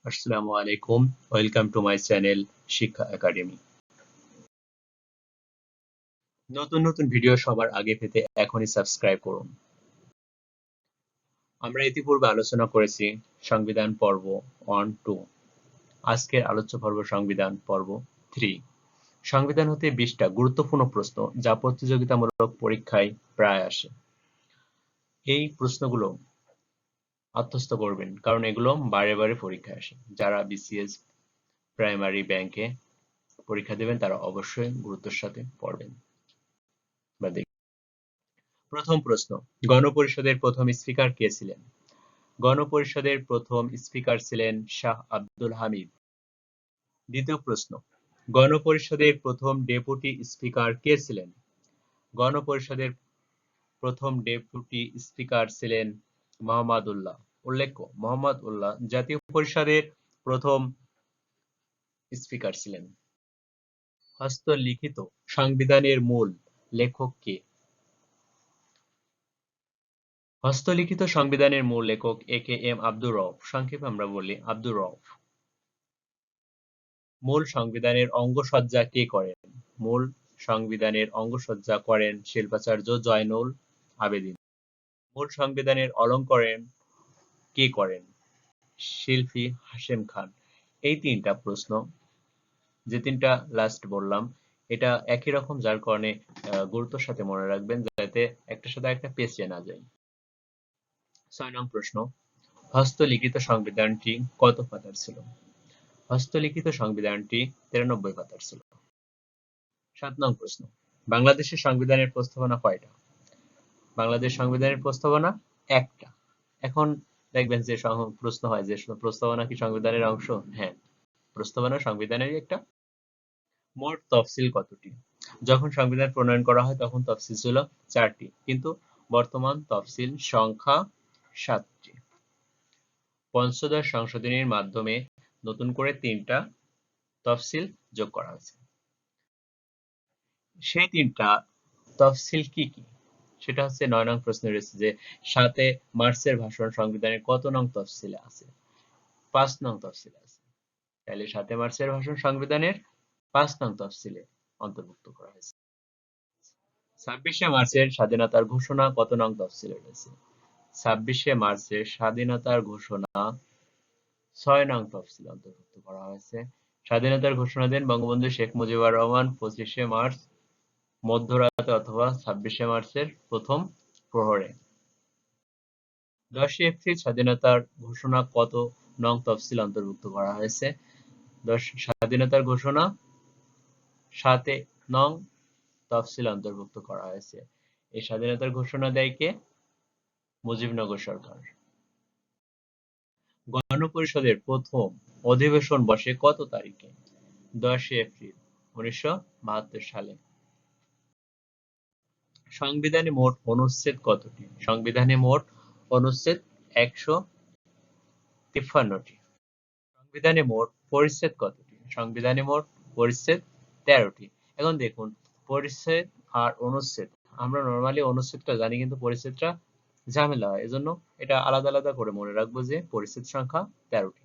আসসালামু আলাইকুম, welcome to my channel শিক্ষা একাডেমি। নতুন নতুন ভিডিও সবার আগে পেতে এখনই সাবস্ক্রাইব করুন। আমরা ইতিপূর্বে আলোচনা করেছি সংবিধান পর্ব 1, 2। আজকের আলোচ্য পর্ব সংবিধান পর্ব 3। সংবিধান হতে 20টা গুরুত্বপূর্ণ প্রশ্ন যা প্রতিযোগিতামূলক পরীক্ষায় প্রায় আসে। এই প্রশ্নগুলো আত্মস্থ করবেন, কারণ এগুলো বারে বারে পরীক্ষায় আসে। যারা বিসিএস প্রাইমারি ব্যাংকে পরীক্ষা দেবেন তারা অবশ্যই গুরুত্বের সাথে পড়বেন বা দেখবেন। প্রথম প্রশ্ন, গণপরিষদের প্রথম স্পিকার কে ছিলেন? গণপরিষদের প্রথম স্পিকার ছিলেন শাহ আব্দুল হামিদ। দ্বিতীয় প্রশ্ন, গণপরিষদের প্রথম ডেপুটি স্পিকার কে ছিলেন? গণপরিষদের প্রথম ডেপুটি স্পিকার ছিলেন মোহাম্মদ উল্লাহ। উল্লেখ্য, মোহাম্মদ উল্লাহ জাতীয় পরিষদের প্রথম স্পিকার ছিলেন। হস্তলিখিত সংবিধানের মূল লেখক কে? হস্তলিখিত সংবিধানের মূল লেখক এ.কে.এম. আব্দুর রউফ, সংক্ষেপে আমরা বলি আব্দুর রউফ। মূল সংবিধানের অঙ্গসজ্জা কে করেন? মূল সংবিধানের অঙ্গসজ্জা করেন শিল্পাচার্য জয়নুল আবেদীন। মূল সংবিধানের অলঙ্করণ কে করেন? শিল্পী হাশেম খান। এই তিনটা প্রশ্ন, যে তিনটা লাস্ট বললাম, এটা একই রকম, যার কারণে গুরুত্বের সাথে মনে রাখবেন যাতে একটার সাথে একটা পেঁচিয়ে না যায়। 6 নং প্রশ্ন, হস্তলিখিত সংবিধানটি কত পাতার ছিল? হস্তলিখিত সংবিধানটি 93 পাতার ছিল। 7 নং প্রশ্ন, বাংলাদেশের সংবিধানের প্রস্তাবনা কয়টা? বাংলাদেশ সংবিধানের প্রস্তাবনা একটা। এখন দেখবেন যে প্রশ্ন হয় যে প্রস্তাবনা কি সংবিধানের অংশ? হ্যাঁ, প্রস্তাবনা সংবিধানেরই একটা। মোট তফসিল কতটি? যখন সংবিধান প্রণয়ন করা হয় তখন তফসিল ছিল 4টি, কিন্তু বর্তমান তফসিল সংখ্যা 7টি। পঞ্চদশ সংশোধনীর মাধ্যমে নতুন করে 3টা তফসিল যোগ করা হয়েছে। সেই 3টা তফসিল কি কি? সেটা হচ্ছে 9 নং প্রশ্নে রয়েছে যে 7 মার্চের ভাষণ সংবিধানের কত নং তফসিলে আছে? 5 নং তফসিলে আছে। তাহলে 7 মার্চের ভাষণ সংবিধানের 5 নং তফসিলে অন্তর্ভুক্ত করা হয়েছে। 26 মার্চের স্বাধীনতার ঘোষণা কত নং তফসিলে রয়েছে? 26 মার্চের স্বাধীনতার ঘোষণা 6 নং তফসিলে অন্তর্ভুক্ত করা হয়েছে। স্বাধীনতার ঘোষণা দেন বঙ্গবন্ধু শেখ মুজিবুর রহমান 25 মার্চ মধ্যরাতে অথবা 26 মার্চের প্রথম প্রহরে। 10 এপ্রিল স্বাধীনতার ঘোষণা কত নং তফসিল অন্তর্ভুক্ত করা হয়েছে? স্বাধীনতার ঘোষণা 7 নং তফসিল অন্তর্ভুক্ত করা হয়েছে। এই স্বাধীনতার ঘোষণা দেয় কে? মুজিবনগর সরকার। গণপরিষদের প্রথম অধিবেশন বসে কত তারিখে? 10 এপ্রিল 1972 সালে। সংবিধানে মোট অনুচ্ছেদ কতটি? সংবিধানে মোট অনুচ্ছেদ 153টি। সংবিধানে মোট পরিচ্ছেদ কতটি? সংবিধানে মোট পরিচ্ছেদ 13টি। এখন দেখুন, পরিচ্ছেদ আর অনুচ্ছেদ, আমরা নরমালি অনুচ্ছেদটা জানি কিন্তু পরিচ্ছেদটা ঝামেলা হয়, এজন্য এটা আলাদা আলাদা করে মনে রাখবো যে পরিচ্ছেদ সংখ্যা 13টি।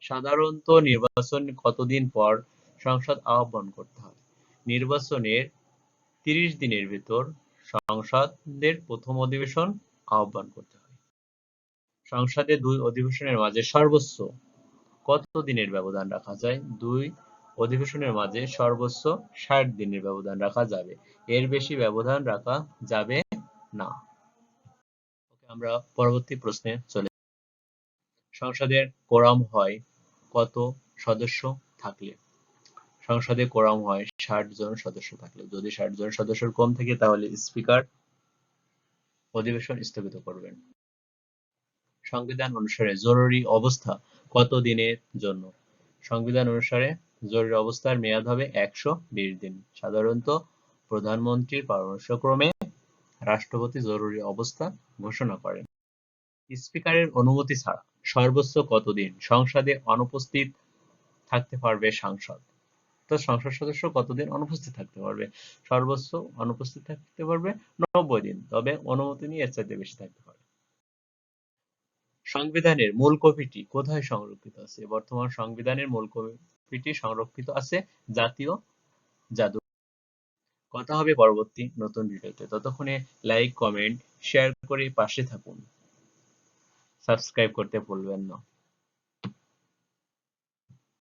সাধারণত নির্বাচন কতদিন পর সংসদ আহ্বান করতে হয়? নির্বাচনের 30 দিনের ভেতর সংসদের প্রথম অধিবেশন আহ্বান করতে হয়। সংসদে 2 অধিবেশনের মাঝে সর্বোচ্চ কত দিনের ব্যবধান রাখা যায়? 2 অধিবেশনের মাঝে সর্বোচ্চ 60 দিনের ব্যবধান রাখা যাবে, এর বেশি ব্যবধান রাখা যাবে না। আমরা পরবর্তী প্রশ্নে চলে। সংসদের কোরাম হয় কত সদস্য থাকলে? সংসদে কোরাম হয় 60 জন সদস্য থাকলে। যদি 60 জন সদস্যের কম থাকে তাহলে স্পিকার অধিবেশন স্থগিত করবেন। সংবিধান অনুসারে জরুরি অবস্থা কত দিনের জন্য? সংবিধান অনুসারে জরুরি অবস্থার মেয়াদ হবে 120 দিন। সাধারণত প্রধানমন্ত্রীর পরামর্শক্রমে রাষ্ট্রপতি জরুরি অবস্থা ঘোষণা করেন। স্পিকারের অনুমতি ছাড়া সর্বোচ্চ কতদিন সংসদে অনুপস্থিত থাকতে পারবে সাংসদ? তো সংসদ সদস্য কতদিন অনুপস্থিত থাকতে পারবে? সর্বোচ্চ অনুপস্থিত থাকতে পারবে 90 দিন, তবে অনুমতি নিয়ে এর চাইতে বেশি থাকতে পারে। সংবিধানের মূল কপিটি কোথায় সংরক্ষিত আছে? বর্তমান সংবিধানের মূল কপিটি সংরক্ষিত আছে জাতীয় জাদু। কথা হবে পরবর্তী নতুন ভিডিওতে। ততক্ষণে লাইক, কমেন্ট, শেয়ার করে পাশে থাকুন। সাবস্ক্রাইব করতে ভুলবেন না।